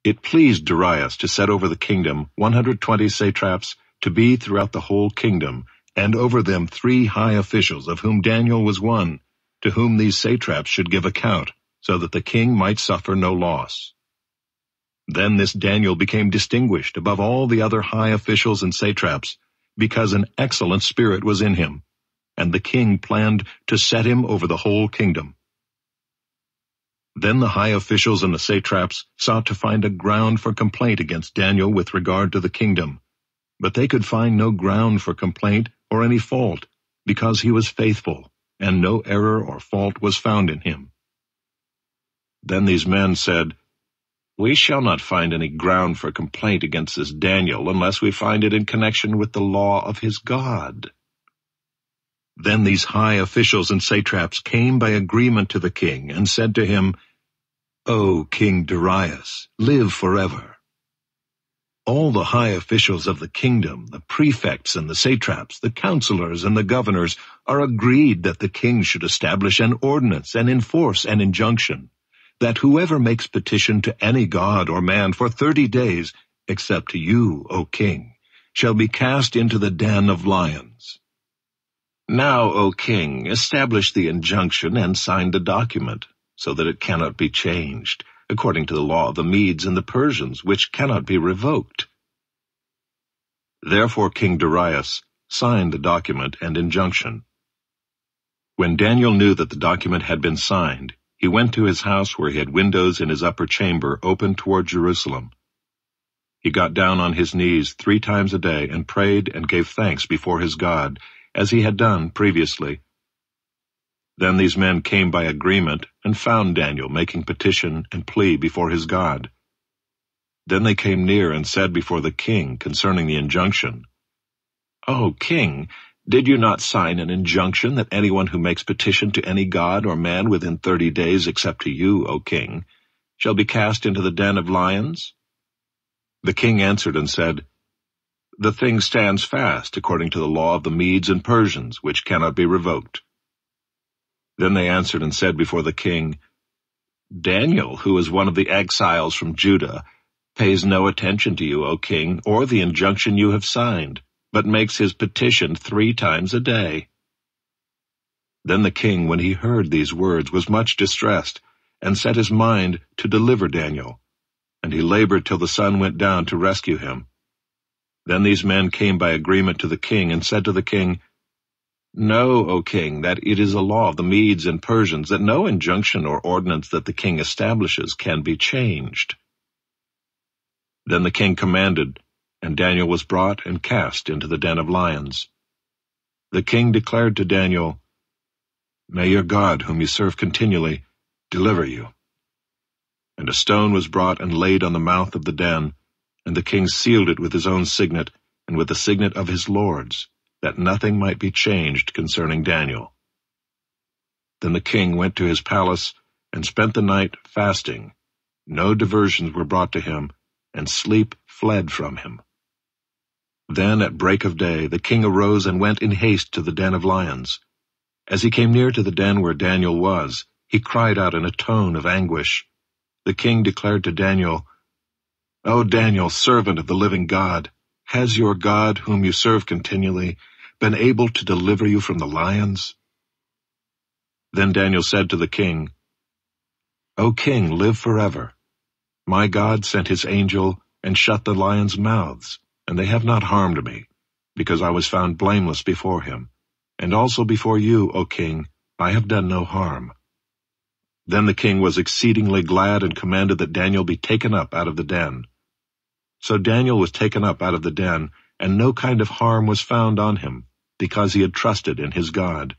It pleased Darius to set over the kingdom 120 satraps to be throughout the whole kingdom, and over them 3 high officials, of whom Daniel was one, to whom these satraps should give account, so that the king might suffer no loss. Then this Daniel became distinguished above all the other high officials and satraps, because an excellent spirit was in him, and the king planned to set him over the whole kingdom. Then the high officials and the satraps sought to find a ground for complaint against Daniel with regard to the kingdom, but they could find no ground for complaint or any fault, because he was faithful, and no error or fault was found in him. Then these men said, "We shall not find any ground for complaint against this Daniel unless we find it in connection with the law of his God." Then these high officials and satraps came by agreement to the king and said to him, "O King Darius, live forever." All the high officials of the kingdom, the prefects and the satraps, the counselors and the governors, are agreed that the king should establish an ordinance and enforce an injunction, that whoever makes petition to any god or man for 30 days, except to you, O king, shall be cast into the den of lions. Now, O king, establish the injunction and sign the document, so that it cannot be changed, according to the law of the Medes and the Persians, which cannot be revoked. Therefore King Darius signed the document and injunction. When Daniel knew that the document had been signed, he went to his house where he had windows in his upper chamber open toward Jerusalem. He got down on his knees 3 times a day and prayed and gave thanks before his God, as he had done previously. Then these men came by agreement and found Daniel making petition and plea before his God. Then they came near and said before the king concerning the injunction, "O king, did you not sign an injunction that anyone who makes petition to any god or man within 30 days except to you, O king, shall be cast into the den of lions?" The king answered and said, "The thing stands fast according to the law of the Medes and Persians, which cannot be revoked." Then they answered and said before the king, "Daniel, who is one of the exiles from Judah, pays no attention to you, O king, or the injunction you have signed, but makes his petition 3 times a day." Then the king, when he heard these words, was much distressed, and set his mind to deliver Daniel, and he labored till the sun went down to rescue him. Then these men came by agreement to the king and said to the king, "Know, O king, that it is a law of the Medes and Persians that no injunction or ordinance that the king establishes can be changed." Then the king commanded, and Daniel was brought and cast into the den of lions. The king declared to Daniel, "May your God, whom you serve continually, deliver you." And a stone was brought and laid on the mouth of the den, and the king sealed it with his own signet and with the signet of his lords, that nothing might be changed concerning Daniel. Then the king went to his palace and spent the night fasting. No diversions were brought to him, and sleep fled from him. Then at break of day the king arose and went in haste to the den of lions. As he came near to the den where Daniel was, he cried out in a tone of anguish. The king declared to Daniel, "O Daniel, servant of the living God, has your God, whom you serve continually, been able to deliver you from the lions?" Then Daniel said to the king, "O king, live forever. My God sent his angel and shut the lions' mouths, and they have not harmed me, because I was found blameless before him, and also before you, O king, I have done no harm." Then the king was exceedingly glad and commanded that Daniel be taken up out of the den. So Daniel was taken up out of the den, and no kind of harm was found on him, because he had trusted in his God.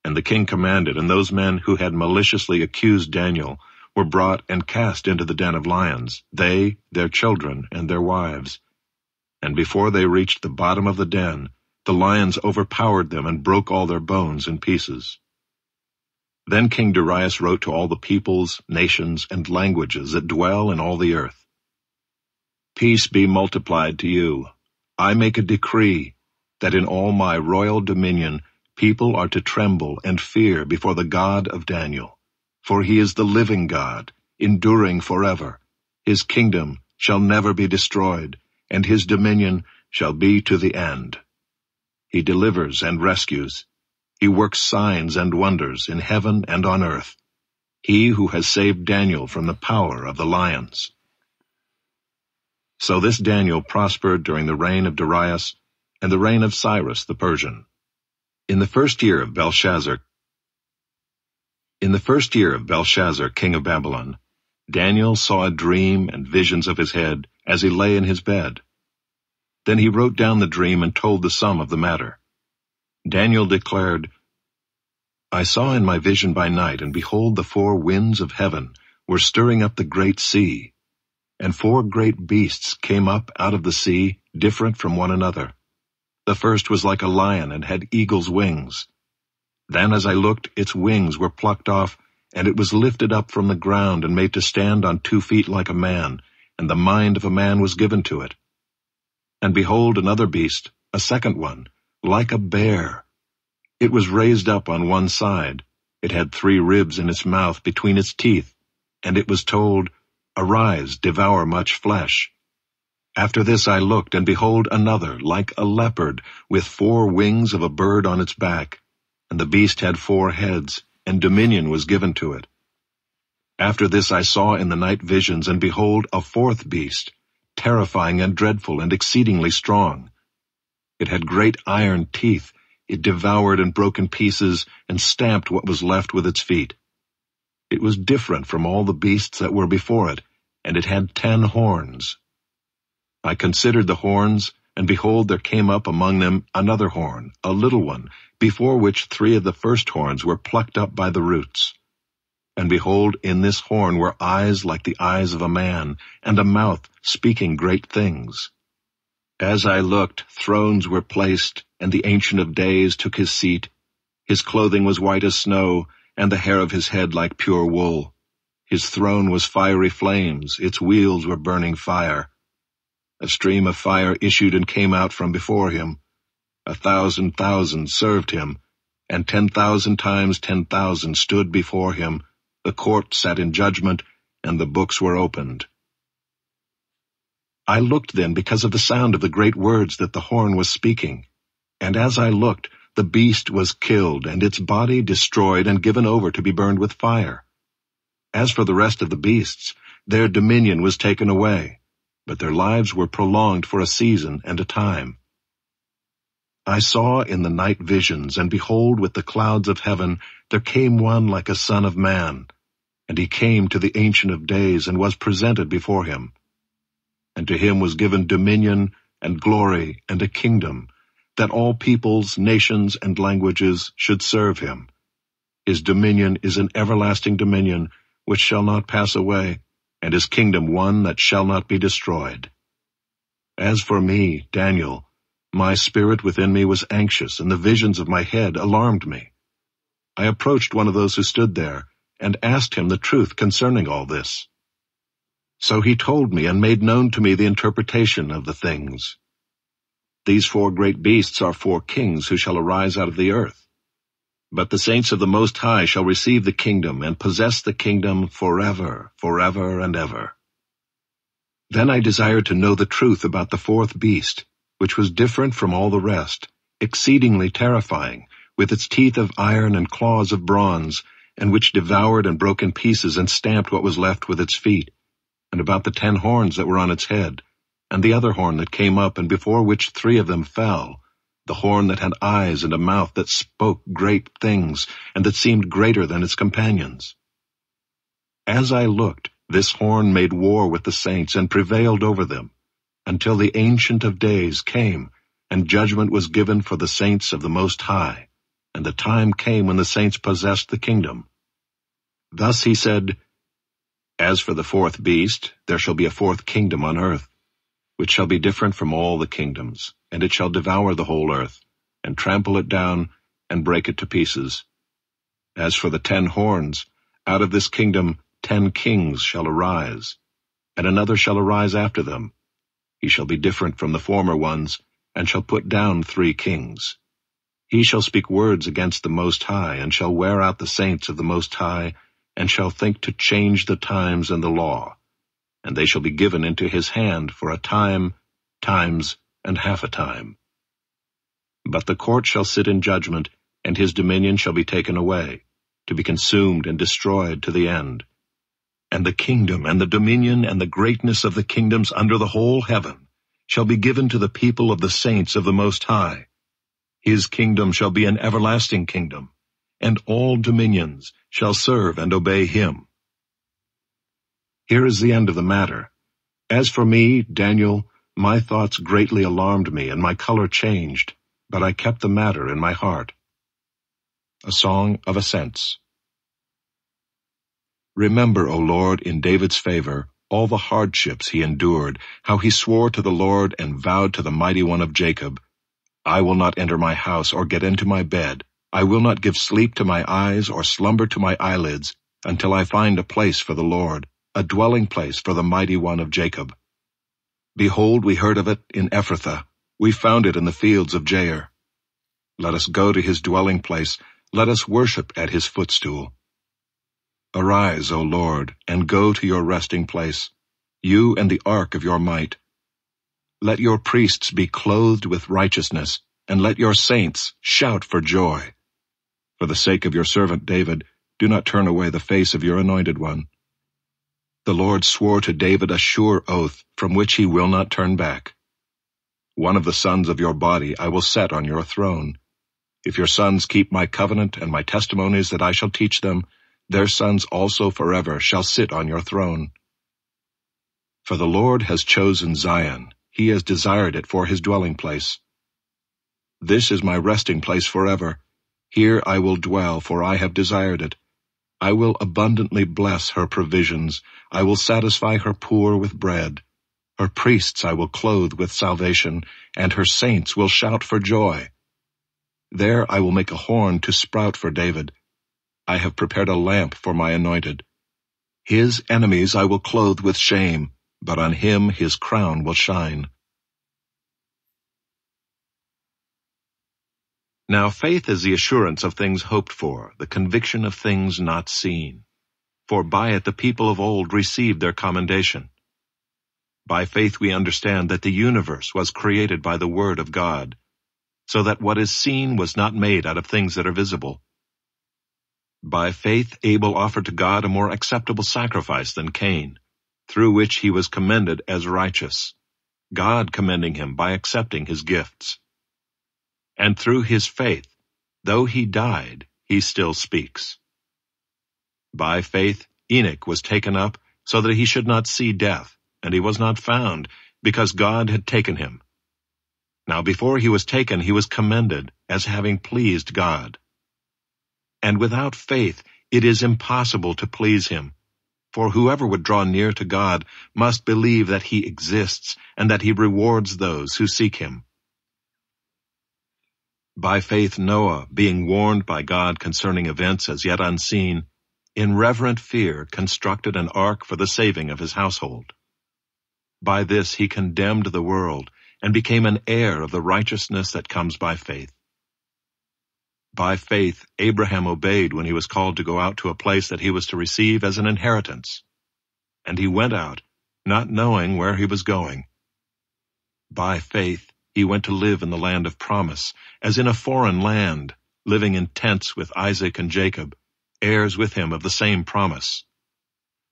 And the king commanded, and those men who had maliciously accused Daniel were brought and cast into the den of lions, they, their children, and their wives. And before they reached the bottom of the den, the lions overpowered them and broke all their bones in pieces. Then King Darius wrote to all the peoples, nations, and languages that dwell in all the earth, "Peace be multiplied to you. I make a decree that in all my royal dominion people are to tremble and fear before the God of Daniel, for he is the living God, enduring forever. His kingdom shall never be destroyed, and his dominion shall be to the end. He delivers and rescues. He works signs and wonders in heaven and on earth. He who has saved Daniel from the power of the lions. So this Daniel prospered during the reign of Darius and the reign of Cyrus the Persian. In the first year of Belshazzar, king of Babylon, Daniel saw a dream and visions of his head as he lay in his bed. Then he wrote down the dream and told the sum of the matter. Daniel declared, I saw in my vision by night, and behold, the 4 winds of heaven were stirring up the great sea, and 4 great beasts came up out of the sea, different from one another. The first was like a lion and had eagle's wings. Then as I looked, its wings were plucked off, and it was lifted up from the ground and made to stand on 2 feet like a man, and the mind of a man was given to it. And behold, another beast, a second one, like a bear. It was raised up on one side. It had 3 ribs in its mouth between its teeth, and it was told, Arise, devour much flesh. After this I looked, and behold, another, like a leopard, with 4 wings of a bird on its back. And the beast had 4 heads, and dominion was given to it. After this I saw in the night visions, and behold, a 4th beast, terrifying and dreadful and exceedingly strong. It had great iron teeth. It devoured and broke in pieces and stamped what was left with its feet. It was different from all the beasts that were before it, and it had 10 horns. I considered the horns, and behold, there came up among them another horn, a little one, before which 3 of the first horns were plucked up by the roots. And behold, in this horn were eyes like the eyes of a man, and a mouth speaking great things. As I looked, thrones were placed, and the Ancient of Days took his seat. His clothing was white as snow, and the hair of his head like pure wool. His throne was fiery flames, its wheels were burning fire. A stream of fire issued and came out from before him. 1,000,000 served him, and 10,000 times 10,000 stood before him. The court sat in judgment, and the books were opened. I looked then because of the sound of the great words that the horn was speaking. And as I looked, the beast was killed, and its body destroyed and given over to be burned with fire. As for the rest of the beasts, their dominion was taken away, but their lives were prolonged for a season and a time. I saw in the night visions, and behold, with the clouds of heaven there came one like a son of man, and he came to the Ancient of Days and was presented before him. And to him was given dominion and glory and a kingdom, that all peoples, nations, and languages should serve him. His dominion is an everlasting dominion which shall not pass away, and his kingdom one that shall not be destroyed. As for me, Daniel, my spirit within me was anxious, and the visions of my head alarmed me. I approached one of those who stood there, and asked him the truth concerning all this. So he told me and made known to me the interpretation of the things. These 4 great beasts are 4 kings who shall arise out of the earth. But the saints of the Most High shall receive the kingdom and possess the kingdom forever, forever and ever. Then I desired to know the truth about the 4th beast, which was different from all the rest, exceedingly terrifying, with its teeth of iron and claws of bronze, and which devoured and broke in pieces and stamped what was left with its feet, and about the 10 horns that were on its head, and the other horn that came up, and before which 3 of them fell, the horn that had eyes and a mouth that spoke great things, and that seemed greater than its companions. As I looked, this horn made war with the saints, and prevailed over them, until the Ancient of Days came, and judgment was given for the saints of the Most High, and the time came when the saints possessed the kingdom. Thus he said, As for the 4th beast, there shall be a 4th kingdom on earth, which shall be different from all the kingdoms, and it shall devour the whole earth, and trample it down, and break it to pieces. As for the 10 horns, out of this kingdom 10 kings shall arise, and another shall arise after them. He shall be different from the former ones, and shall put down 3 kings. He shall speak words against the Most High, and shall wear out the saints of the Most High, and shall think to change the times and the law. and they shall be given into his hand for a time, times, and half a time. But the court shall sit in judgment, and his dominion shall be taken away, to be consumed and destroyed to the end. And the kingdom and the dominion and the greatness of the kingdoms under the whole heaven shall be given to the people of the saints of the Most High. His kingdom shall be an everlasting kingdom, and all dominions shall serve and obey him. Here is the end of the matter. As for me, Daniel, my thoughts greatly alarmed me, and my color changed, but I kept the matter in my heart. A Song of Ascents. Remember, O Lord, in David's favor, all the hardships he endured, how he swore to the Lord and vowed to the Mighty One of Jacob, I will not enter my house or get into my bed. I will not give sleep to my eyes or slumber to my eyelids, until I find a place for the Lord, a dwelling place for the Mighty One of Jacob. Behold, we heard of it in Ephrathah. We found it in the fields of Jair. Let us go to his dwelling place. Let us worship at his footstool. Arise, O Lord, and go to your resting place, you and the ark of your might. Let your priests be clothed with righteousness, and let your saints shout for joy. For the sake of your servant David, do not turn away the face of your anointed one. The Lord swore to David a sure oath, from which he will not turn back. One of the sons of your body I will set on your throne. If your sons keep my covenant and my testimonies that I shall teach them, their sons also forever shall sit on your throne. For the Lord has chosen Zion, he has desired it for his dwelling place. This is my resting place forever. Here I will dwell, for I have desired it. I will abundantly bless her provisions. I will satisfy her poor with bread. Her priests I will clothe with salvation, and her saints will shout for joy. There I will make a horn to sprout for David. I have prepared a lamp for my anointed. His enemies I will clothe with shame, but on him his crown will shine. Now faith is the assurance of things hoped for, the conviction of things not seen. For by it the people of old received their commendation. By faith we understand that the universe was created by the word of God, so that what is seen was not made out of things that are visible. By faith Abel offered to God a more acceptable sacrifice than Cain, through which he was commended as righteous, God commending him by accepting his gifts. And through his faith, though he died, he still speaks. By faith Enoch was taken up so that he should not see death, and he was not found, because God had taken him. Now before he was taken, he was commended as having pleased God. And without faith it is impossible to please him, for whoever would draw near to God must believe that he exists, and that he rewards those who seek him. By faith Noah, being warned by God concerning events as yet unseen, in reverent fear constructed an ark for the saving of his household. By this he condemned the world, and became an heir of the righteousness that comes by faith. By faith Abraham obeyed when he was called to go out to a place that he was to receive as an inheritance. And he went out, not knowing where he was going. By faith he went to live in the land of promise, as in a foreign land, living in tents with Isaac and Jacob, heirs with him of the same promise.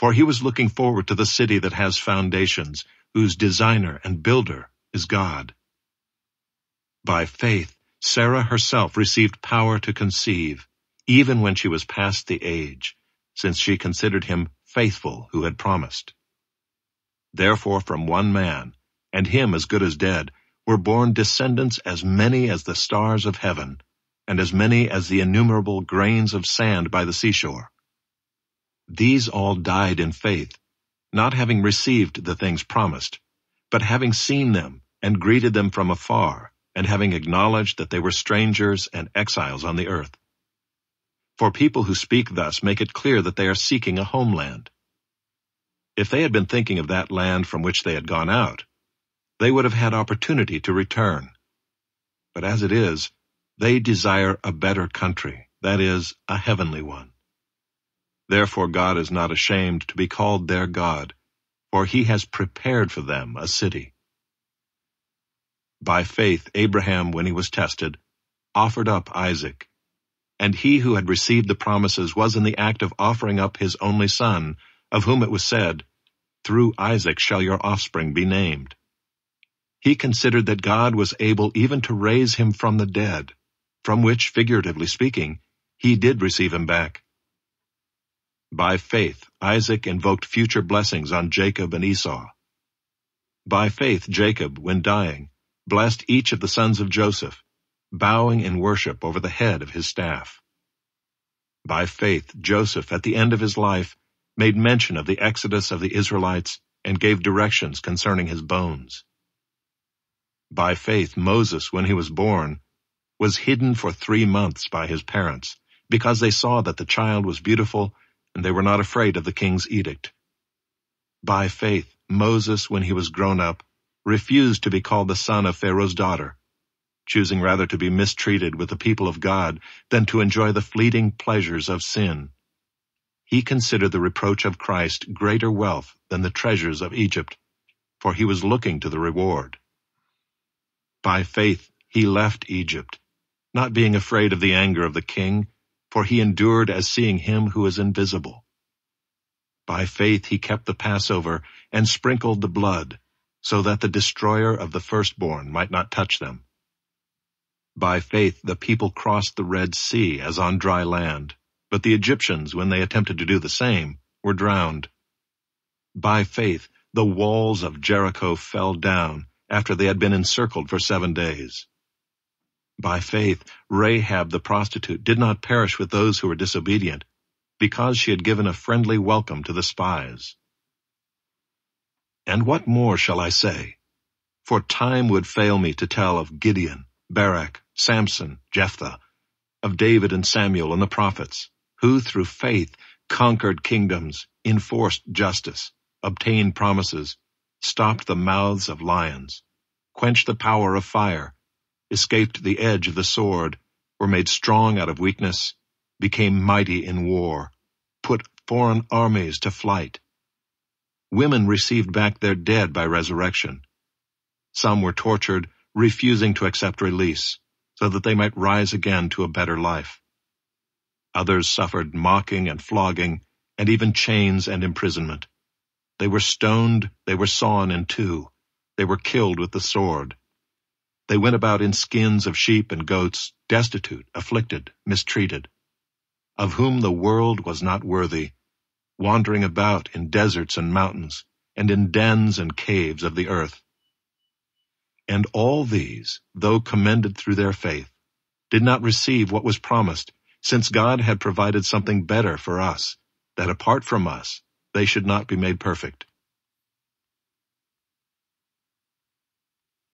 For he was looking forward to the city that has foundations, whose designer and builder is God. By faith Sarah herself received power to conceive, even when she was past the age, since she considered him faithful who had promised. Therefore from one man, and him as good as dead, were born descendants as many as the stars of heaven, and as many as the innumerable grains of sand by the seashore. These all died in faith, not having received the things promised, but having seen them and greeted them from afar, and having acknowledged that they were strangers and exiles on the earth. For people who speak thus make it clear that they are seeking a homeland. If they had been thinking of that land from which they had gone out, they would have had opportunity to return. But as it is, they desire a better country, that is, a heavenly one. Therefore God is not ashamed to be called their God, for he has prepared for them a city. By faith Abraham, when he was tested, offered up Isaac. And he who had received the promises was in the act of offering up his only son, of whom it was said, "Through Isaac shall your offspring be named." He considered that God was able even to raise him from the dead, from which, figuratively speaking, he did receive him back. By faith Isaac invoked future blessings on Jacob and Esau. By faith Jacob, when dying, blessed each of the sons of Joseph, bowing in worship over the head of his staff. By faith Joseph, at the end of his life, made mention of the exodus of the Israelites and gave directions concerning his bones. By faith Moses, when he was born, was hidden for 3 months by his parents, because they saw that the child was beautiful, and they were not afraid of the king's edict. By faith Moses, when he was grown up, refused to be called the son of Pharaoh's daughter, choosing rather to be mistreated with the people of God than to enjoy the fleeting pleasures of sin. He considered the reproach of Christ greater wealth than the treasures of Egypt, for he was looking to the reward. By faith he left Egypt, not being afraid of the anger of the king, for he endured as seeing him who is invisible. By faith he kept the Passover and sprinkled the blood, so that the destroyer of the firstborn might not touch them. By faith the people crossed the Red Sea as on dry land, but the Egyptians, when they attempted to do the same, were drowned. By faith the walls of Jericho fell down after they had been encircled for 7 days. By faith Rahab the prostitute did not perish with those who were disobedient, because she had given a friendly welcome to the spies. And what more shall I say? For time would fail me to tell of Gideon, Barak, Samson, Jephthah, of David and Samuel and the prophets, who through faith conquered kingdoms, enforced justice, obtained promises, stopped the mouths of lions, quenched the power of fire, escaped the edge of the sword, were made strong out of weakness, became mighty in war, put foreign armies to flight. Women received back their dead by resurrection. Some were tortured, refusing to accept release, so that they might rise again to a better life. Others suffered mocking and flogging, and even chains and imprisonment. They were stoned, they were sawn in two, they were killed with the sword. They went about in skins of sheep and goats, destitute, afflicted, mistreated, of whom the world was not worthy, wandering about in deserts and mountains, and in dens and caves of the earth. And all these, though commended through their faith, did not receive what was promised, since God had provided something better for us, that apart from us they should not be made perfect.